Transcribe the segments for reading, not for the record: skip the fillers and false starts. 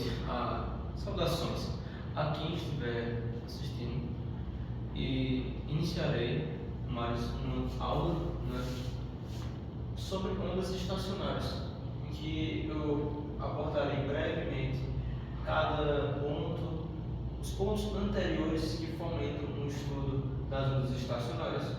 noite. Saudações a quem estiver assistindo, e iniciarei mais uma aula, né, sobre ondas estacionárias, em que eu abordarei brevemente cada ponto, os pontos anteriores que fomentam o estudo das ondas estacionárias.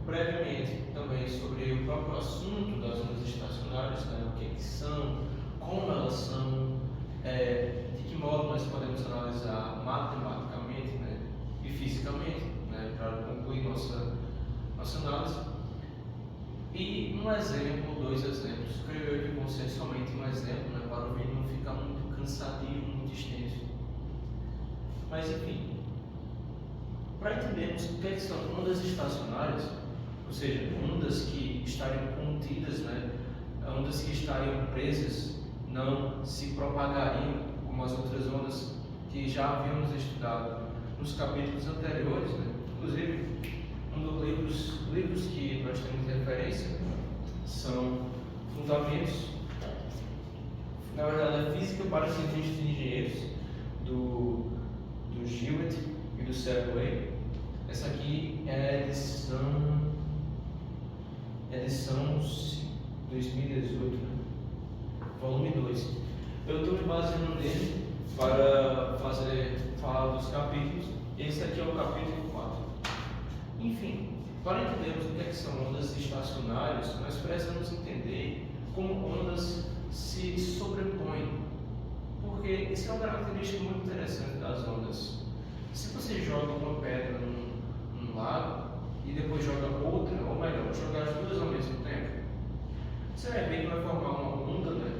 Brevemente também sobre o próprio assunto das ondas estacionárias, né, o que são, como elas são, de que modo nós podemos analisar matematicamente, né, e fisicamente, né, para concluir nossa análise. E um exemplo, dois exemplos, creio eu que vão ser somente um exemplo, né, para o vídeo não ficar muito cansativo, muito extenso. Mas enfim, para entendermos o que são ondas estacionárias, ou seja, ondas que estariam contidas, né, ondas que estariam presas, não se propagariam como as outras ondas que já havíamos estudado nos capítulos anteriores, né? Inclusive, um dos livros que nós temos referência são Fundamentos, na verdade, a Física para Cientistas e Engenheiros, do Gilbert e do Serway. Essa aqui é a edição 2018, né? Volume 2. Eu estou me baseando nele para falar dos capítulos. Esse aqui é o capítulo 4. Enfim, para entendermos o que são ondas estacionárias, nós precisamos entender como ondas se sobrepõem, porque isso é uma característica muito interessante das ondas. Se você joga uma pedra num lago e depois joga outra, ou melhor, jogar as duas ao mesmo tempo, você vai ver que vai formar uma onda, né,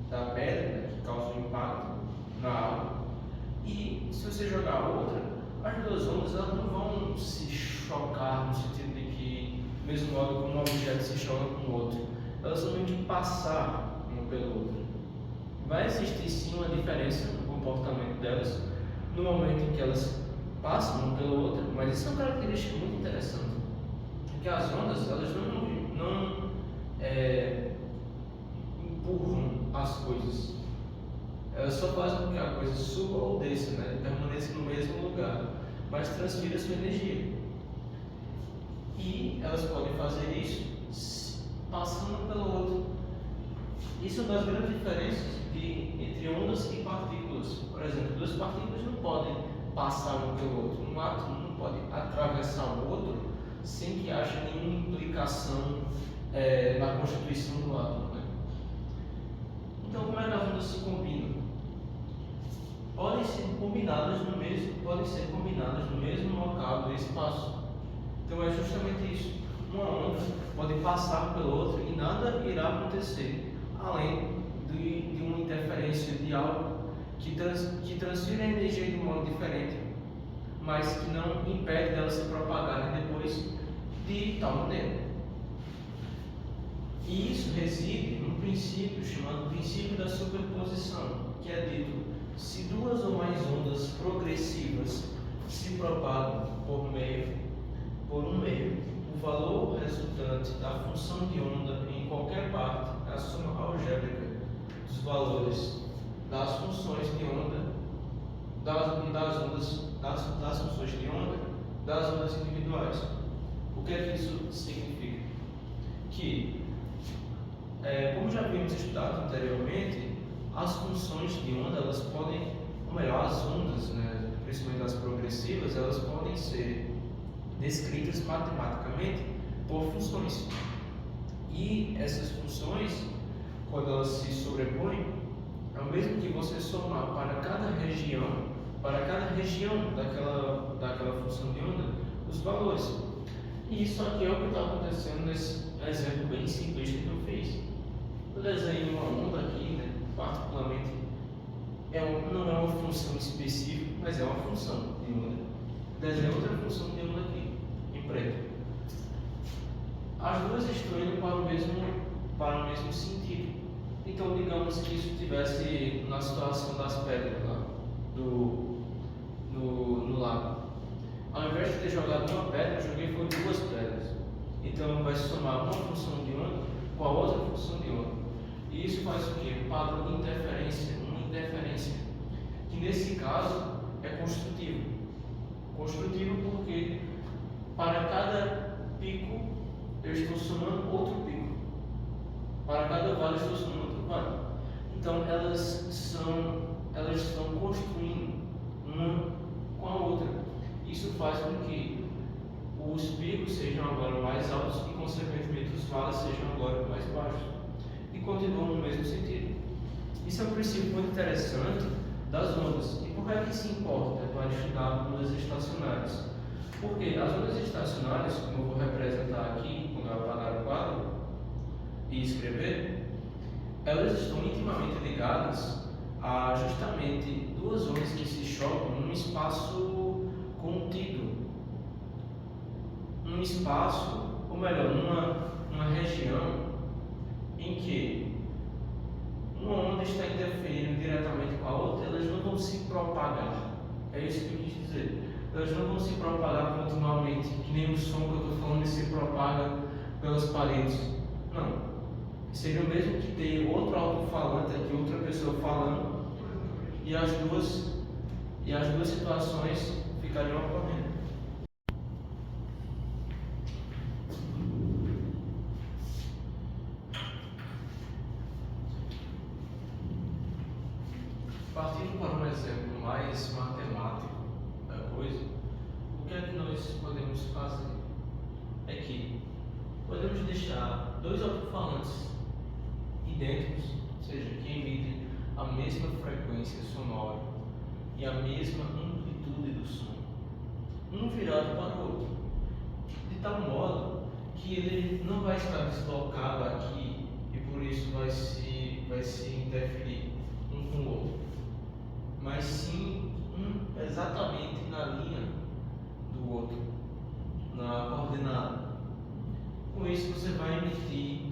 da pedra, né, que causa um impacto na água. E se você jogar outra, as duas ondas elas não vão se chocar no sentido de que, do mesmo modo como um objeto se choca com o outro, elas vão meio que passar uma pela outra. Vai existir sim uma diferença no comportamento delas no momento em que elas passam uma pela outra, mas isso é uma característica muito interessante, porque as ondas elas não empurram as coisas, elas só fazem com que a coisa suba ou desça, né, permaneça no mesmo lugar, mas transfira sua energia. E elas podem fazer isso passando pelo outro. Isso é uma das grandes diferenças entre ondas e partículas. Por exemplo, duas partículas não podem passar um pelo outro. Um átomo não pode atravessar o outro sem que haja nenhuma implicação na constituição do átomo, né? Então, como é que as ondas se combinam? Podem ser combinadas no mesmo local do espaço. Então é justamente isso. Uma onda pode passar pelo outro e nada irá acontecer, além de uma interferência de algo que transfere a energia de um modo diferente, mas que não impede dela se propagarem depois de tal maneira. E isso reside num princípio chamado princípio da superposição, que é dito: se duas ou mais ondas progressivas se propagam por um meio, o valor resultante da função de onda em qualquer parte é a soma algébrica dos valores das funções de onda das funções de onda das ondas individuais. O que é que isso significa? Que, como já havíamos estudado anteriormente, as funções de onda, elas podem, ou melhor, as ondas, né, principalmente as progressivas, elas podem ser descritas matematicamente por funções. E essas funções, quando elas se sobrepõem, é o mesmo que você somar para cada região daquela função de onda, os valores. E isso aqui é o que está acontecendo nesse exemplo bem simplista que eu fiz. Eu desenhei uma onda aqui, né, particularmente, não é uma função específica, mas é uma função de onda. Desenhei outra função de onda aqui, em preto. As duas estão indo para o mesmo sentido. Então, digamos que isso estivesse na situação das pedras lá, no lago. Ao invés de ter jogado uma pedra, eu joguei foi duas pedras. Então, vai somar uma função de onda com a outra função de onda. E isso faz o quê? Um padrão de interferência, uma interferência, que nesse caso é construtivo. Construtivo porque para cada pico eu estou somando outro pico. Para cada vale eu estou somando outro vale. Então elas estão construindo uma com a outra. Isso faz com que os picos sejam agora mais altos e, consequentemente, os vales sejam agora mais baixos. E continuam no mesmo sentido. Isso é um princípio muito interessante das ondas. E por que é que isso importa para estudar ondas estacionárias? Porque as ondas estacionárias, como eu vou representar aqui, quando eu apagar o quadro e escrever, elas estão intimamente ligadas a justamente duas ondas que se chocam num espaço contido, num espaço, ou melhor, numa região em que uma onda está interferindo diretamente com a outra, elas não vão se propagar. É isso que eu quis dizer. Elas não vão se propagar continuamente, que nem o som que eu estou falando se propaga pelas paredes. Não. Seria o mesmo que ter outro alto-falante aqui, outra pessoa falando, e as duas situações ficariam ocorrendo. Partindo para um exemplo mais matemático da coisa, o que é que nós podemos fazer? É que podemos deixar dois alto-falantes idênticos, ou seja, que emitem a mesma frequência sonora e a mesma amplitude do som, um virado para o outro, de tal modo que ele não vai estar deslocado aqui e por isso vai se interferir um com o outro, mas sim exatamente na linha do outro, na coordenada. Com isso você vai emitir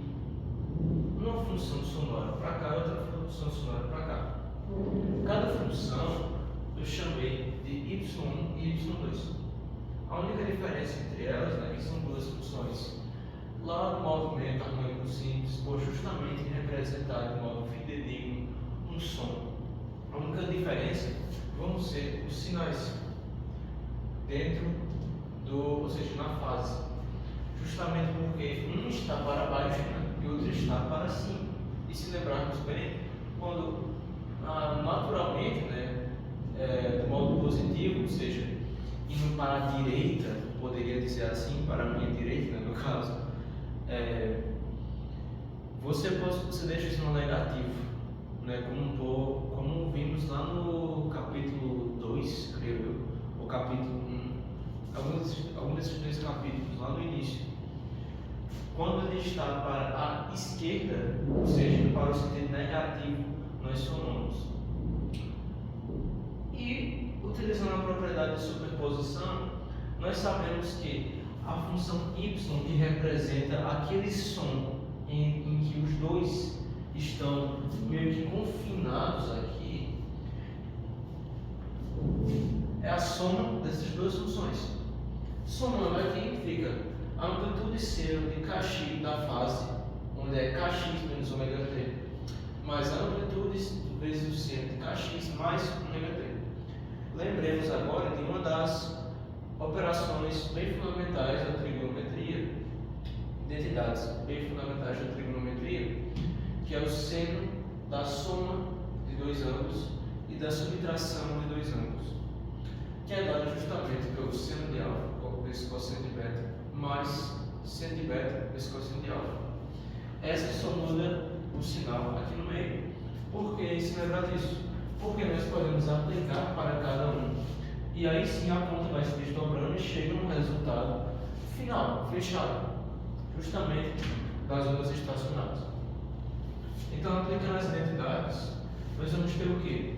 uma função sonora para cá e outra função sonora para cá. Cada função eu chamei de Y1 e Y2. A única diferença entre elas é que são duas funções. Lá no movimento harmônico simples, por justamente representar de modo fidedigno um som. A única diferença vão ser os sinais dentro ou seja, na fase. Justamente porque um está para baixo, né, e o outro está para cima. E se lembrarmos bem, quando naturalmente, né, do modo positivo, ou seja, indo para a direita, poderia dizer assim, para a minha direita, né, no caso, você deixa isso no negativo, né, como vimos lá no capítulo 2, creio eu, ou capítulo 1, algum desses dois capítulos lá no início. Quando ele está para a esquerda, ou seja, para o sentido negativo, nós somamos. E, utilizando a propriedade de superposição, nós sabemos que a função y, que representa aquele som em que os dois estão meio que confinados aqui, é a soma dessas duas funções. Somando aqui fica a amplitude zero de Kx da fase, onde é Kx menos ômega t, mais a amplitude vezes o seno de Kx mais ômega t. Lembremos agora de uma das operações bem fundamentais da trigonometria, identidades bem fundamentais da trigonometria, que é o seno da soma de dois ângulos e da subtração de dois ângulos, que é dado justamente pelo seno de alfa, vezes cosseno de beta, mais seno de beta vezes cosseno de alfa. Essa só muda o sinal aqui no meio. Por que se lembrar disso? Porque nós podemos aplicar para cada um. E aí sim a conta vai se desdobrando e chega num resultado final, fechado, justamente das ondas estacionárias. Então, aplicando as identidades, nós vamos ter o quê?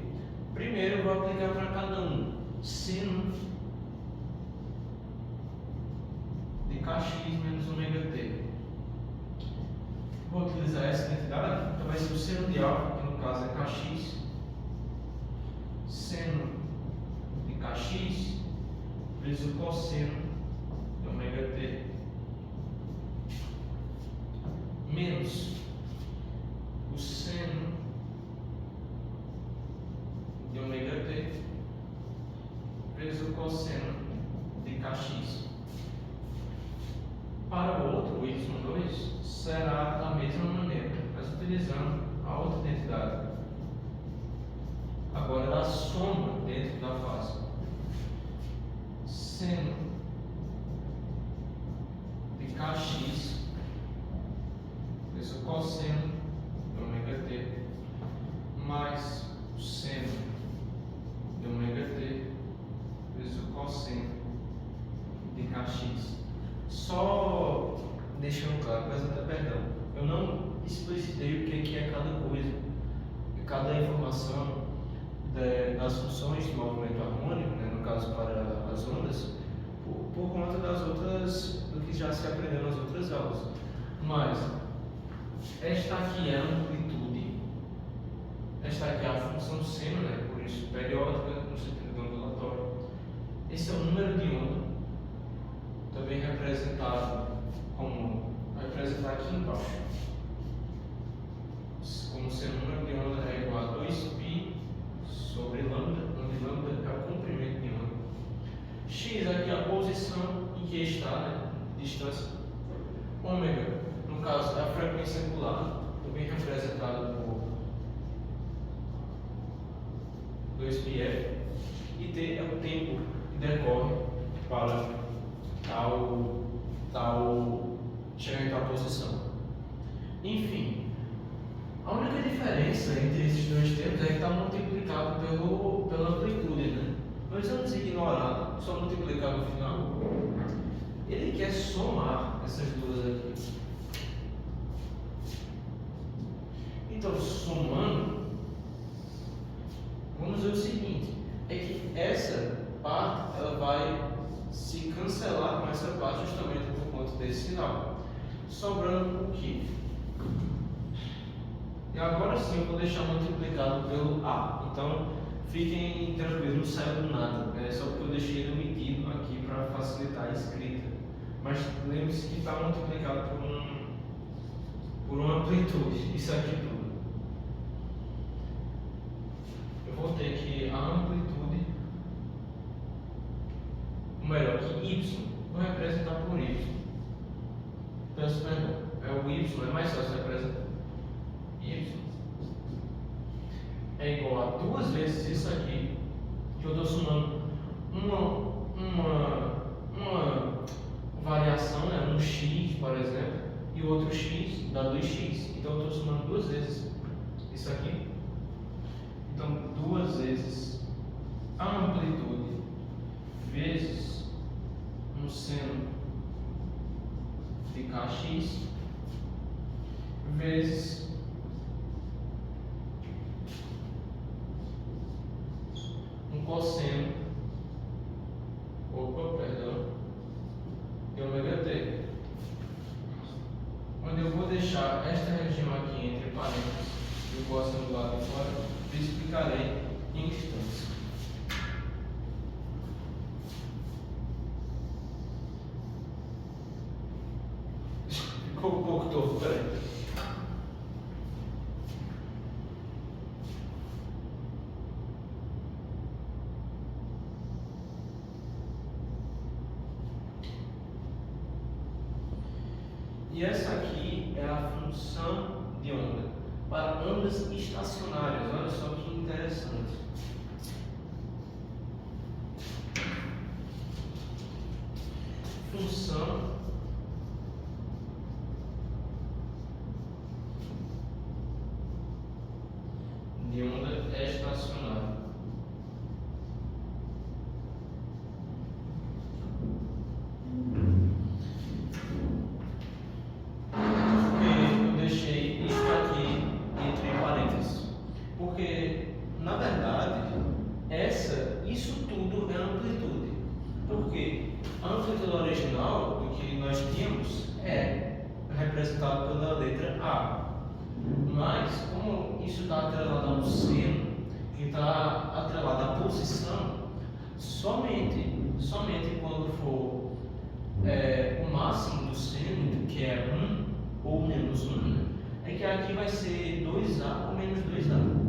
Primeiro, eu vou aplicar para cada um seno de Kx menos ômega t. Vou utilizar essa identidade, então vai ser o seno de alfa, que no caso é Kx, seno de Kx vezes o cosseno de ômega t, menos o vezes o cosseno de ômega t mais o seno de ômega t vezes o cosseno de kx. Só deixando claro, mas até perdão, eu não explicitei o que é cada coisa, cada informação das funções de movimento harmônico, né, no caso para as ondas, por conta das outras, do que já se aprendeu nas outras aulas. Mas esta aqui é a amplitude, esta aqui é a função seno, né, por isso periódica no sentido ondulatório. Esse é o número de onda, também representado como, vai representar aqui embaixo, como sendo o número de onda é igual a 2π sobre lambda, onde lambda é o comprimento de onda. X aqui é a posição em que está, né, distância. Ômega, no caso, é a frequência angular, também representada por 2πf, e T é o tempo que decorre para chegar em tal posição. Enfim, a única diferença entre esses dois termos é que está multiplicado pela amplitude, né? Mas vamos ignorar, só multiplicar no final. Ele quer somar essas duas aqui. Então, somando, vamos ver o seguinte, é que essa parte ela vai se cancelar com essa parte justamente por conta desse sinal. Sobrando o quê? E agora sim eu vou deixar multiplicado pelo A. Então fiquem tranquilos, não saiu do nada. É só porque eu deixei ele omitido aqui para facilitar a escrita. Mas lembre-se que está multiplicado por uma amplitude. Isso aqui tudo. Eu vou ter que a amplitude, ou melhor, que Y, vou representar por Y. Peço perdão, é o Y, é mais fácil representar. Y é igual a 2 vezes isso aqui, que eu estou somando uma variação, né, um x, por exemplo, e o outro x dá 2x. Então eu estou somando 2 vezes isso aqui. Então 2 vezes a amplitude vezes um seno de kx vezes um cosseno, de ômega t, onde eu vou deixar esta região aqui entre parênteses e o cosseno do lado de fora, eu explicarei em instantes. Ficou um pouco torto, peraí. E essa aqui é a função de onda para ondas estacionárias. Olha só que interessante. Função de onda estacionária. Porque, na verdade, isso tudo é amplitude. Porque a amplitude original do que nós tínhamos é representado pela letra A. Mas, como isso está atrelado ao seno, que está atrelado à posição, somente quando for o máximo do seno, que é 1 ou menos 1, é que aqui vai ser 2A ou menos 2A.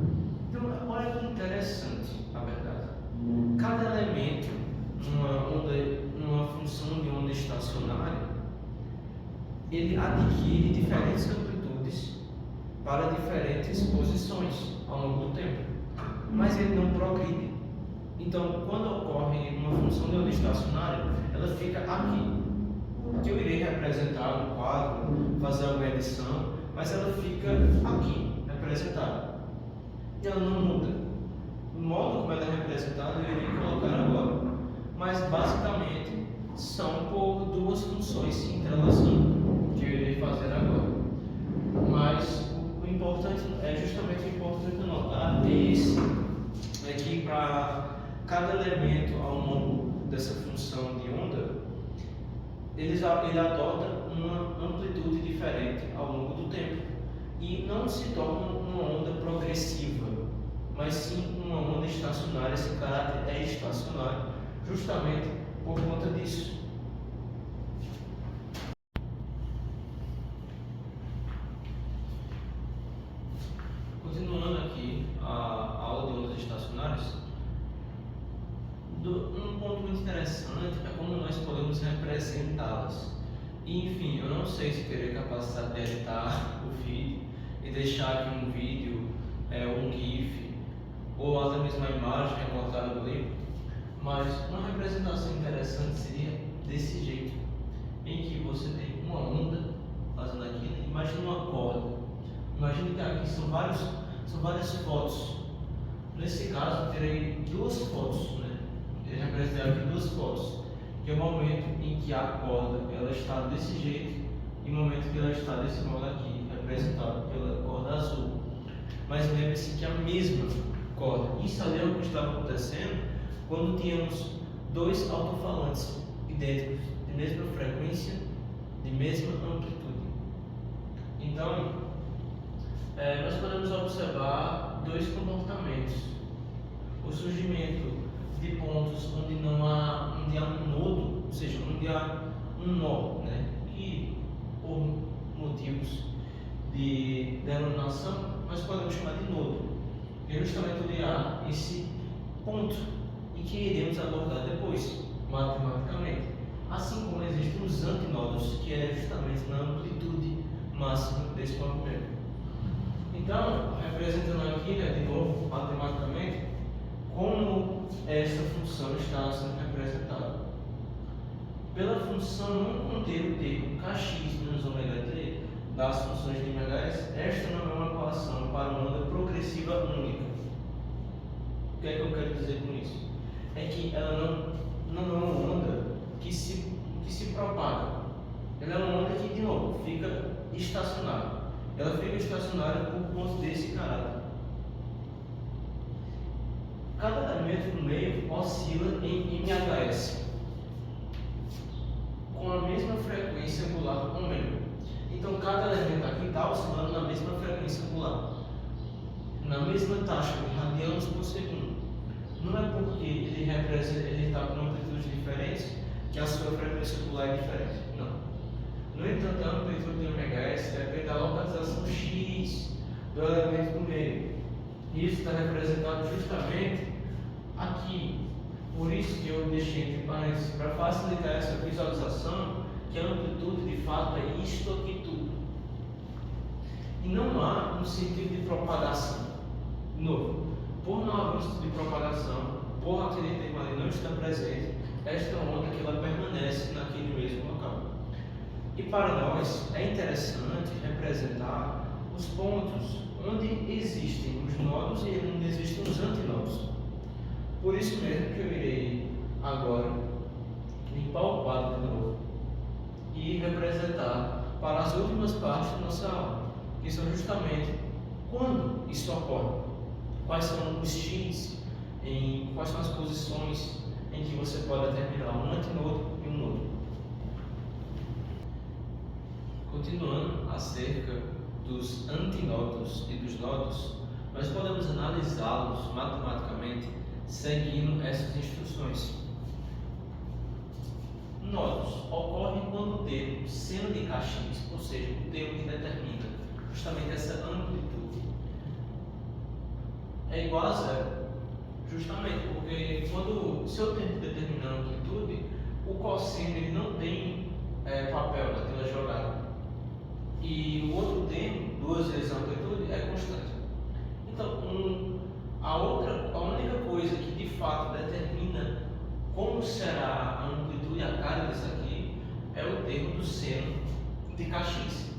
Então, olha que interessante, na verdade. Cada elemento numa função de onda estacionária, ele adquire diferentes amplitudes para diferentes posições ao longo do tempo, mas ele não progride. Então, quando ocorre uma função de onda estacionária, ela fica aqui, que eu irei representar no quadro, fazer uma edição, mas ela fica aqui, representada. E ela não muda. O modo como ela é representada eu irei colocar agora, mas basicamente são por duas funções se entrelaçando, que eu irei fazer agora. Mas o importante, justamente o importante notar é que para cada elemento ao longo dessa função de onda, ele adota uma amplitude diferente ao longo do tempo e não se torna uma onda progressiva, mas sim uma onda estacionária. Esse caráter é estacionário justamente por conta disso. Continuando aqui a aula de ondas estacionárias, um ponto muito interessante é como nós podemos representá-las. E, enfim, eu não sei se teria capacidade de editar o vídeo e deixar aqui um vídeo, um GIF, ou até mesmo a imagem recortada do livro, mas uma representação interessante seria desse jeito, em que você tem uma onda fazendo aqui, né? Imagina uma corda. Imagine que aqui são várias fotos. Nesse caso, eu terei duas fotos, né? Eu representei aqui duas fotos, que é o momento em que a corda ela está desse jeito e o momento que ela está desse modo aqui, representado pela corda azul. Mas lembre-se que a mesma corda. Isso ali é o que estava acontecendo quando tínhamos dois alto-falantes idênticos, de mesma frequência, de mesma amplitude. Então, nós podemos observar dois comportamentos: o surgimento de pontos onde há um nodo, ou seja, onde há um nó, né? E por motivos de denominação nós podemos chamar de nodo, que é justamente onde há esse ponto e que iremos abordar depois, matematicamente. Assim como existem os antinodos, que é justamente na amplitude máxima desse movimento. Então, representando aqui, né, de novo, matematicamente, como essa função está sendo representada. Pela função não conter o termo kx menos ômega t das funções de MHS, esta não é uma equação para uma onda progressiva única. O que é que eu quero dizer com isso? É que ela não é uma onda que se propaga. Ela é uma onda que, de novo, fica estacionária. Ela fica estacionária por conta desse caráter. Cada elemento no meio oscila em MHS com a mesma frequência angular ômega. Então, cada elemento aqui está oscilando na mesma frequência angular, na mesma taxa de radianos por segundo. Não é porque ele está com amplitudes diferentes que a sua frequência angular é diferente. Não. No entanto, a amplitude de MHS depende da localização X do elemento no meio. Isso está representado justamente aqui. Por isso que eu deixei entre parênteses, para facilitar essa visualização, que a amplitude de fato é isto aqui tudo. E não há um sentido de propagação. De novo, por não haver um sentido de propagação, por aquele termo ali não estar presente, esta onda que ela permanece naquele mesmo local. E para nós é interessante representar os pontos onde existem os nodos e onde existem os antinodos. Por isso mesmo que eu irei agora limpar o quadro de novo e representar para as últimas partes da nossa aula, que são justamente quando isso ocorre, quais são os X, quais são as posições em que você pode determinar um antinodo e um nodo. Continuando acerca dos antinodos e dos nodos, nós podemos analisá-los matematicamente seguindo essas instruções. Nodos ocorrem quando o termo seno de kx, ou seja, o termo que determina justamente essa amplitude, é igual a zero. Justamente porque se eu tenho que determinar a amplitude, o cosseno ele não tem papel naquela jogada. E o outro termo, duas vezes a amplitude, é constante. Então, a única coisa que de fato determina como será a amplitude e a carga disso aqui é o termo do seno de kx.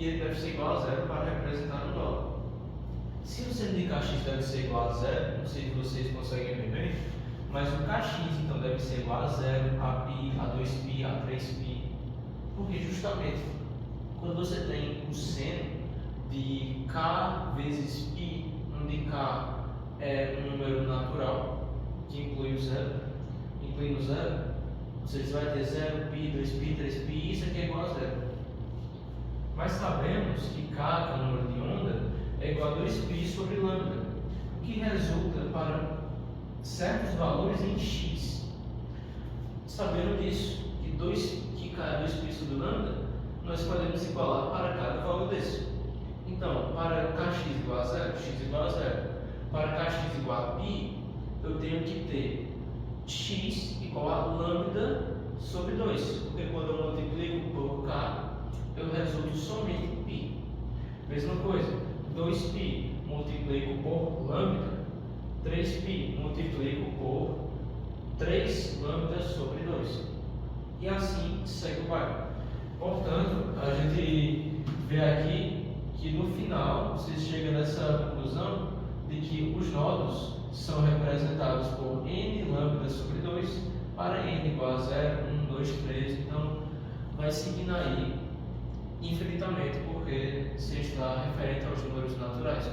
e ele deve ser igual a zero para representar um dólar. Se o seno de Kx deve ser igual a zero, não sei se vocês conseguem ver bem, mas o Kx então deve ser igual a zero, a π, a 2π, a 3π, porque justamente quando você tem o seno de k vezes π, onde k é um número natural que inclui o zero, você vai ter 0, π, 2π, 3π, e isso aqui é igual a zero. Mas sabemos que k, que é o número de onda, é igual a 2π sobre lambda, o que resulta para certos valores em x. Sabendo disso, que k é 2π sobre lambda, nós podemos igualar para cada valor desse. Então, para kx igual a zero, x igual a zero. Para kx igual a π, eu tenho que ter x igual a lambda sobre 2, porque quando eu multiplico por k, eu resulto somente em π. Mesma coisa, 2π multiplico por lambda, 3π multiplico por 3 lambda sobre 2. E assim segue o bairro. Portanto, a gente vê aqui que no final você chega nessa conclusão de que os nodos são representados por n lambda sobre 2 para n igual a 0, 1, 2, 3. Então, vai seguindo aí infinitamente, porque se está referente aos números naturais.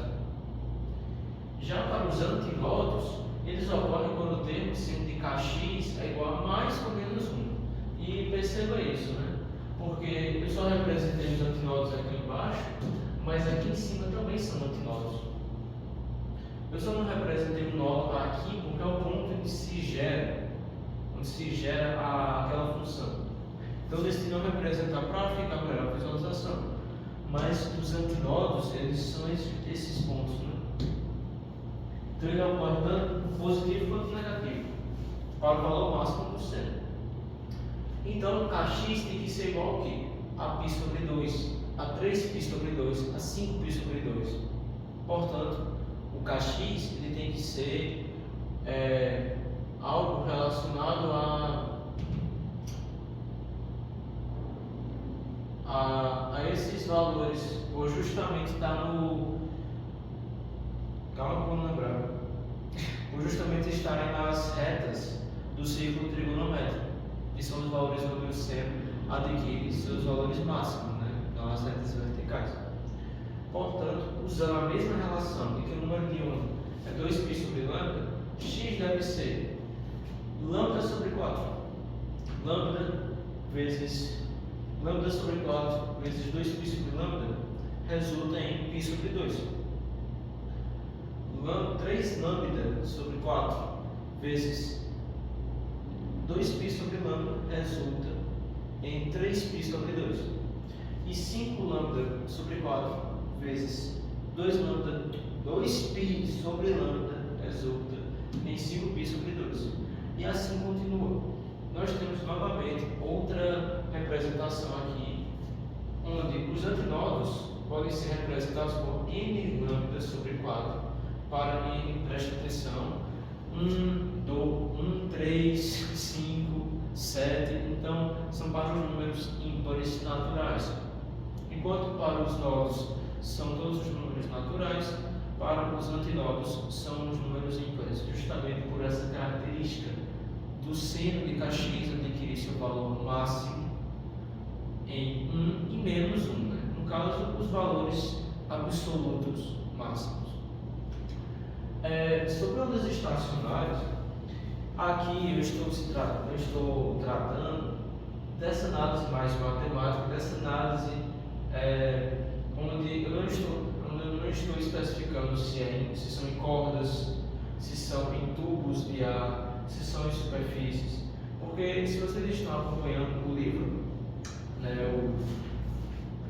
Já para os antinodos, eles ocorrem quando o termo seno de Kx é igual a mais ou menos 1. E perceba isso, né? Porque eu só representei os antinodos aqui embaixo, mas aqui em cima também são antinodos. Eu só não representei um nodo aqui porque é o ponto onde se gera aquela função. Então eu decidi não representar para ficar melhor a visualização. Mas os antinodos, eles são esses pontos, né? Então ele ocorre tanto positivo quanto negativo, para o valor máximo do seno. Então Kx tem que ser igual ao quê? A π sobre 2, a 3π sobre 2, a 5π sobre 2. Portanto, o Kx ele tem que ser algo relacionado a esses valores, ou justamente está no. Calma que eu não lembrar. Por justamente estarem nas retas do círculo trigonométrico, que são os valores onde o seno adquire seus valores máximos, né? Então as retas verticais. Portanto, usando a mesma relação de que o número de onda é 2π sobre lambda, x deve ser lambda sobre 4. Lambda sobre 4 vezes 2π sobre lambda resulta em π sobre 2. 3 lambda sobre 4 vezes 2π sobre lambda resulta em 3π sobre 2. E 5 lambda sobre 4 vezes 2π sobre lambda resulta em 5π sobre 2. E assim continua. Nós temos novamente outra representação aqui, onde os antinodos podem ser representados por n lambda sobre 4 para n, preste atenção, 1, 3, 5, 7, então são para os números ímpares naturais. Enquanto para os nodos são todos os números naturais, para os antinodos são os números ímpares, justamente por essa característica do seno de Kx adquirir seu valor máximo em 1 e menos 1, né? No caso, os valores absolutos máximos. Sobre ondas estacionárias, aqui eu estou tratando dessa análise mais matemática, dessa análise onde eu não estou especificando se são em cordas, se são em tubos de ar, se são em superfícies, porque se vocês estão acompanhando o livro, né,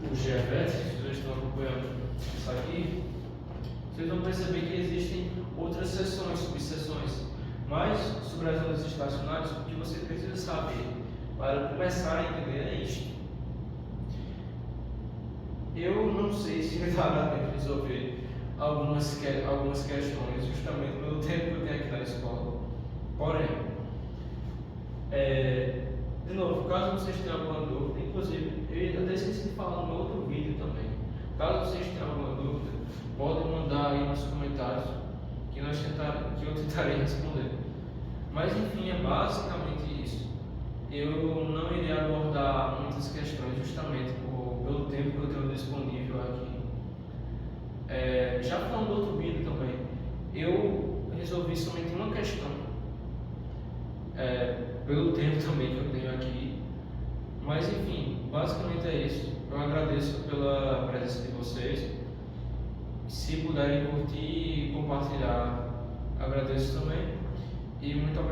o GEVET, se vocês estão acompanhando isso aqui, vocês vão perceber que existem outras seções, subseções. Mas sobre as ondas estacionárias, o que você precisa saber para começar a entender é isto. Eu não sei se vai dar tempo de resolver algumas questões, justamente pelo tempo que eu tenho aqui na escola. Porém, de novo, caso vocês tenham alguma dúvida, inclusive, eu até esqueci de falar no outro vídeo também. Caso vocês tenham alguma dúvida, podem mandar aí nos comentários que eu tentarei responder. Mas enfim, é basicamente isso. Eu não irei abordar muitas questões justamente pelo tempo que eu tenho disponível aqui. Já falando do outro vídeo também, eu resolvi somente uma questão, pelo tempo também que eu tenho aqui. Mas enfim, basicamente é isso. Eu agradeço pela presença de vocês. Se puderem curtir e compartilhar, agradeço também. E muito obrigado.